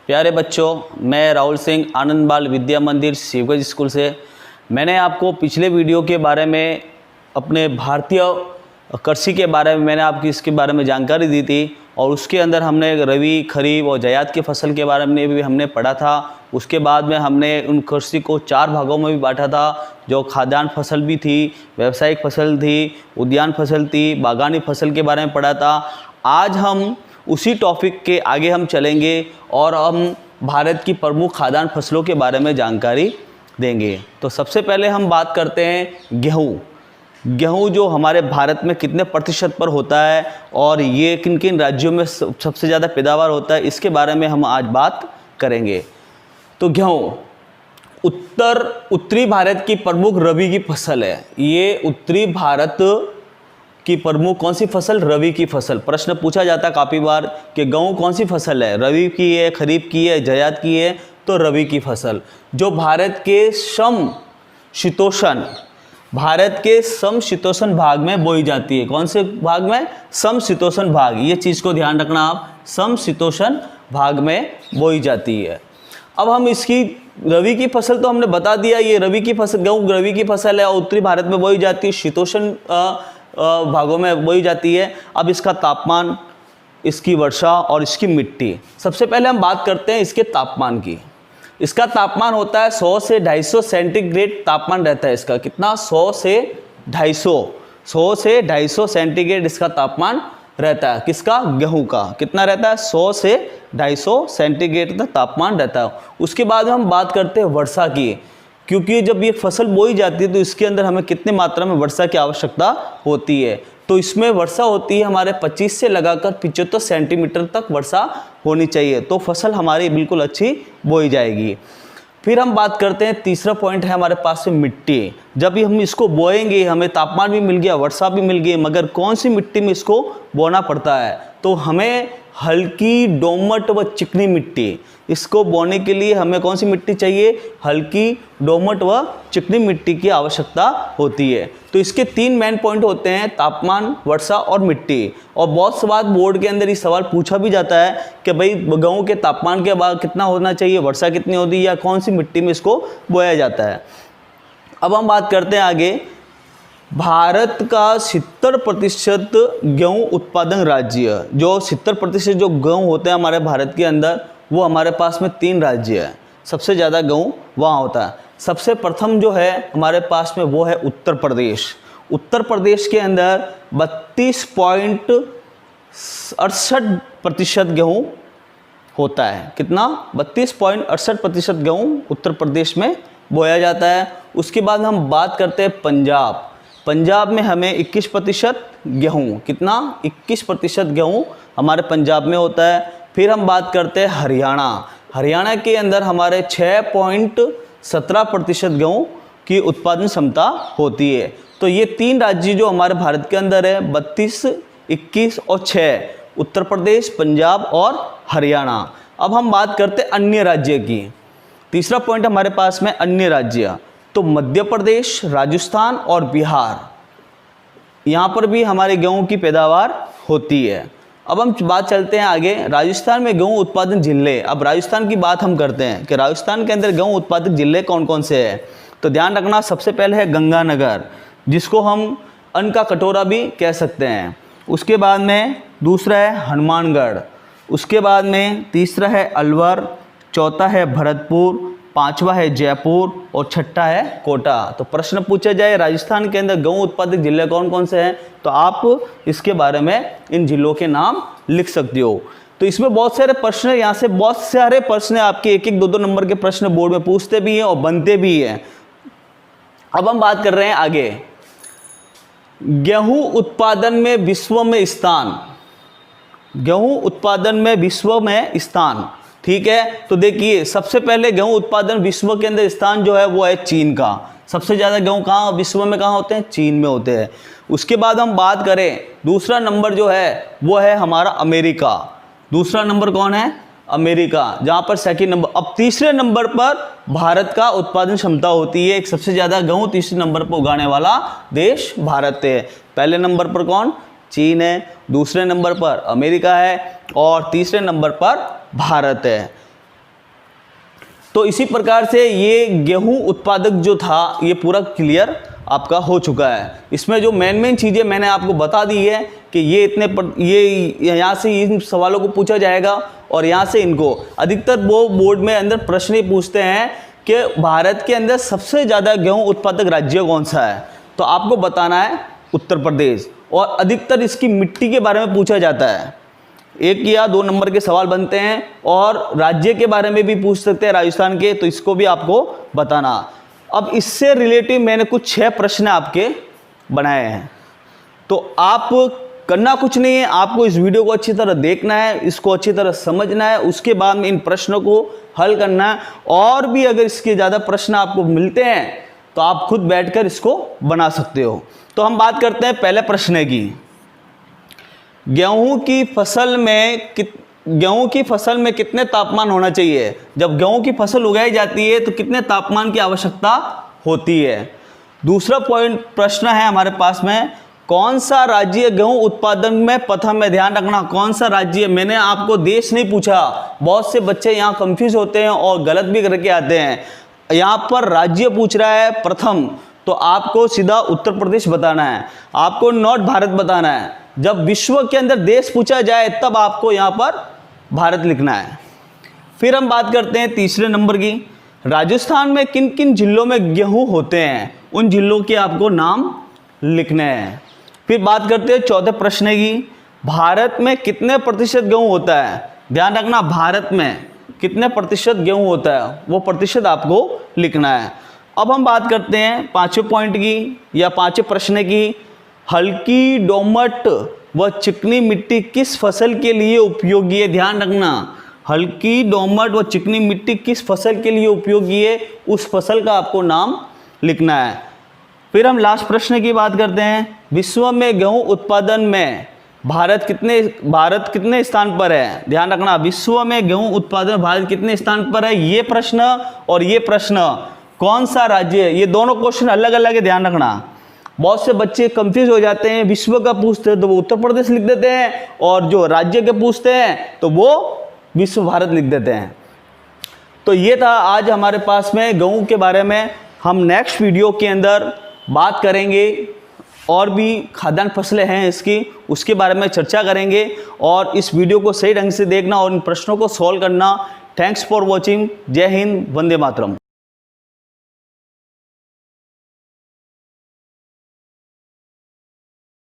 प्यारे बच्चों, मैं राहुल सिंह आनंद बाल विद्या मंदिर शिवगंज स्कूल से। मैंने आपको पिछले वीडियो के बारे में अपने भारतीय कृषि के बारे में मैंने आपकी इसके बारे में जानकारी दी थी और उसके अंदर हमने रबी, खरीफ और जायद की फसल के बारे में भी हमने पढ़ा था। उसके बाद में हमने उन कृषि को 4 भागों में भी बांटा था, जो खाद्यान्न फसल भी थी, व्यावसायिक फसल थी, उद्यान फसल थी, बागानी फसल के बारे में पढ़ा था। आज हम उसी टॉपिक के आगे हम चलेंगे और हम भारत की प्रमुख खाद्यान्न फसलों के बारे में जानकारी देंगे। तो सबसे पहले हम बात करते हैं गेहूँ जो हमारे भारत में कितने प्रतिशत पर होता है और ये किन किन राज्यों में सबसे ज़्यादा पैदावार होता है, इसके बारे में हम आज बात करेंगे। तो गेहूँ उत्तरी भारत की प्रमुख रबी की फसल है। ये उत्तरी भारत की प्रमुख कौन सी फसल? रबी की फसल। प्रश्न पूछा जाता है काफ़ी बार कि गेहूँ कौन सी फसल है, रबी की है, खरीफ की है, जायद की है? तो रबी की फसल जो भारत के समशीतोष्ण भाग में बोई जाती है। कौन से भाग में? समशीतोष्ण भाग। ये चीज़ को ध्यान रखना आप, समशीतोष्ण भाग में बोई जाती है। अब हम इसकी रबी की फसल तो हमने बता दिया, ये रबी की फसल, गेहूँ रबी की फसल है और उत्तरी भारत में बोई जाती है, शीतोष्ण भागों में बोई जाती है। अब इसका तापमान, इसकी वर्षा और इसकी मिट्टी। सबसे पहले हम बात करते हैं इसके तापमान की। इसका तापमान होता है 100 से 250 सेंटीग्रेड तापमान रहता है इसका। कितना? 100 से 250 सेंटीग्रेड इसका तापमान रहता है। किसका? गेहूं का। कितना रहता है? 100 से 250 सेंटीग्रेड तक तापमान रहता है। उसके बाद हम बात करते हैं वर्षा की, क्योंकि जब ये फसल बोई जाती है तो इसके अंदर हमें कितनी मात्रा में वर्षा की आवश्यकता होती है। तो इसमें वर्षा होती है हमारे 25 से लगाकर 75 सेंटीमीटर तक वर्षा होनी चाहिए, तो फसल हमारी बिल्कुल अच्छी बोई जाएगी। फिर हम बात करते हैं, तीसरा पॉइंट है हमारे पास में मिट्टी। जब हम इसको बोएंगे, हमें तापमान भी मिल गया, वर्षा भी मिल गई, मगर कौन सी मिट्टी में इसको बोना पड़ता है? तो हमें हल्की, दोमट व चिकनी मिट्टी, इसको बोने के लिए हमें कौन सी मिट्टी चाहिए? हल्की, दोमट व चिकनी मिट्टी की आवश्यकता होती है। तो इसके 3 मेन पॉइंट होते हैं, तापमान, वर्षा और मिट्टी। और बहुत से बार बोर्ड के अंदर ये सवाल पूछा भी जाता है कि भाई गेहूं के तापमान के बाद कितना होना चाहिए, वर्षा कितनी होती है, या कौन सी मिट्टी में इसको बोया जाता है। अब हम बात करते हैं आगे। भारत का 70% गेहूँ उत्पादन राज्य, जो 70% जो गेहूँ होते हैं हमारे भारत के अंदर, वो हमारे पास में 3 राज्य है। सबसे ज़्यादा गेहूँ वहाँ होता है। सबसे प्रथम जो है हमारे पास में वो है उत्तर प्रदेश। उत्तर प्रदेश के अंदर 32.68% गेहूँ होता है। कितना? 32.68% गेहूँ उत्तर प्रदेश में बोया जाता है। उसके बाद हम बात करते हैं पंजाब। पंजाब में हमें 21% गेहूँ, कितना? 21% गेहूँ हमारे पंजाब में होता है। फिर हम बात करते हैं हरियाणा। हरियाणा के अंदर हमारे 6.17% गेहूँ की उत्पादन क्षमता होती है। तो ये 3 राज्य जो हमारे भारत के अंदर है, 32, 21 और 6, उत्तर प्रदेश, पंजाब और हरियाणा। अब हम बात करते हैं अन्य राज्य की। तीसरा पॉइंट हमारे पास में अन्य राज्य, तो मध्य प्रदेश, राजस्थान और बिहार, यहाँ पर भी हमारे गेहूं की पैदावार होती है। अब हम बात चलते हैं आगे। राजस्थान में गेहूं उत्पादन जिले। अब राजस्थान की बात हम करते हैं कि राजस्थान के अंदर गेहूं उत्पादक जिले कौन कौन से हैं। तो ध्यान रखना, सबसे पहले है गंगानगर, जिसको हम अन्न का कटोरा भी कह सकते हैं। उसके बाद में दूसरा है हनुमानगढ़, उसके बाद में तीसरा है अलवर, चौथा है भरतपुर, 5वां है जयपुर और 6ठा है कोटा। तो प्रश्न पूछा जाए राजस्थान के अंदर गेहूं उत्पादक जिले कौन कौन से हैं, तो आप इसके बारे में इन जिलों के नाम लिख सकते हो। तो इसमें बहुत सारे प्रश्न, यहाँ से बहुत सारे प्रश्न आपके 1-1, 2-2 नंबर के प्रश्न बोर्ड में पूछते भी हैं और बनते भी हैं। अब हम बात कर रहे हैं आगे, गेहूं उत्पादन में विश्व में स्थान। गेहूं उत्पादन में विश्व में स्थान, ठीक है। तो देखिए, सबसे पहले गेहूं उत्पादन विश्व के अंदर स्थान जो है वो है चीन का। सबसे ज़्यादा गेहूं कहाँ विश्व में कहाँ होते हैं? चीन में होते हैं। उसके बाद हम बात करें, दूसरा नंबर जो है वो है हमारा अमेरिका। दूसरा नंबर कौन है? अमेरिका, जहाँ पर सेकंड नंबर। अब तीसरे नंबर पर भारत का उत्पादन क्षमता होती है। एक सबसे ज़्यादा गेहूँ तीसरे नंबर पर उगाने वाला देश भारत है। पहले नंबर पर कौन? चीन है, दूसरे नंबर पर अमेरिका है और तीसरे नंबर पर भारत है। तो इसी प्रकार से ये गेहूं उत्पादक जो था ये पूरा क्लियर आपका हो चुका है। इसमें जो मेन चीज़ें मैंने आपको बता दी है कि ये ये यहाँ से इन सवालों को पूछा जाएगा और यहाँ से इनको अधिकतर वो बोर्ड में अंदर प्रश्न ही पूछते हैं कि भारत के अंदर सबसे ज़्यादा गेहूं उत्पादक राज्य कौन सा है, तो आपको बताना है उत्तर प्रदेश। और अधिकतर इसकी मिट्टी के बारे में पूछा जाता है, 1 या 2 नंबर के सवाल बनते हैं, और राज्य के बारे में भी पूछ सकते हैं राजस्थान के, तो इसको भी आपको बताना। अब इससे रिलेटिव मैंने कुछ 6 प्रश्न आपके बनाए हैं, तो आप करना कुछ नहीं है, आपको इस वीडियो को अच्छी तरह देखना है, इसको अच्छी तरह समझना है, उसके बाद में इन प्रश्नों को हल करना है। और भी अगर इसके ज़्यादा प्रश्न आपको मिलते हैं तो आप खुद बैठकर इसको बना सकते हो। तो हम बात करते हैं पहले प्रश्न की। गेहूं की फसल में कितने तापमान होना चाहिए? जब गेहूं की फसल उगाई जाती है तो कितने तापमान की आवश्यकता होती है? दूसरा प्रश्न है हमारे पास में, कौन सा राज्य गेहूं उत्पादन में प्रथम है? ध्यान रखना, कौन सा राज्य। मैंने आपको देश नहीं पूछा, बहुत से बच्चे यहाँ कंफ्यूज होते हैं और गलत भी करके आते हैं। यहाँ पर राज्य पूछ रहा है प्रथम, तो आपको सीधा उत्तर प्रदेश बताना है, आपको नॉट भारत बताना है। जब विश्व के अंदर देश पूछा जाए तब आपको यहाँ पर भारत लिखना है। फिर हम बात करते हैं तीसरे नंबर की, राजस्थान में किन किन जिलों में गेहूं होते हैं? उन जिलों के आपको नाम लिखने हैं। फिर बात करते हैं चौथे प्रश्न की, भारत में कितने प्रतिशत गेहूं होता है? ध्यान रखना, भारत में कितने प्रतिशत गेहूं होता है वो प्रतिशत आपको लिखना है। अब हम बात करते हैं 5वें पॉइंट की या 5वें प्रश्न की, हल्की दोमट व चिकनी मिट्टी किस फसल के लिए उपयोगी है? ध्यान रखना, हल्की दोमट व चिकनी मिट्टी किस फसल के लिए उपयोगी है, उस फसल का आपको नाम लिखना है। फिर हम लास्ट प्रश्न की बात करते हैं, विश्व में गेहूं उत्पादन में भारत कितने स्थान पर है? ध्यान रखना, विश्व में गेहूं उत्पादन भारत कितने स्थान पर है? ये प्रश्न और ये प्रश्न, कौन सा राज्य है, ये दोनों क्वेश्चन अलग अलग है, ध्यान रखना। बहुत से बच्चे कंफ्यूज हो जाते हैं, विश्व का पूछते हैं तो वो उत्तर प्रदेश लिख देते हैं, और जो राज्य के पूछते हैं तो वो विश्व भारत लिख देते हैं। तो ये था आज हमारे पास में गेहूं के बारे में। हम नेक्स्ट वीडियो के अंदर बात करेंगे, और भी खाद्यान्न फसलें हैं इसकी, उसके बारे में चर्चा करेंगे। और इस वीडियो को सही ढंग से देखना और इन प्रश्नों को सॉल्व करना। Thanks for watching. जय हिंद, वंदे मातरम।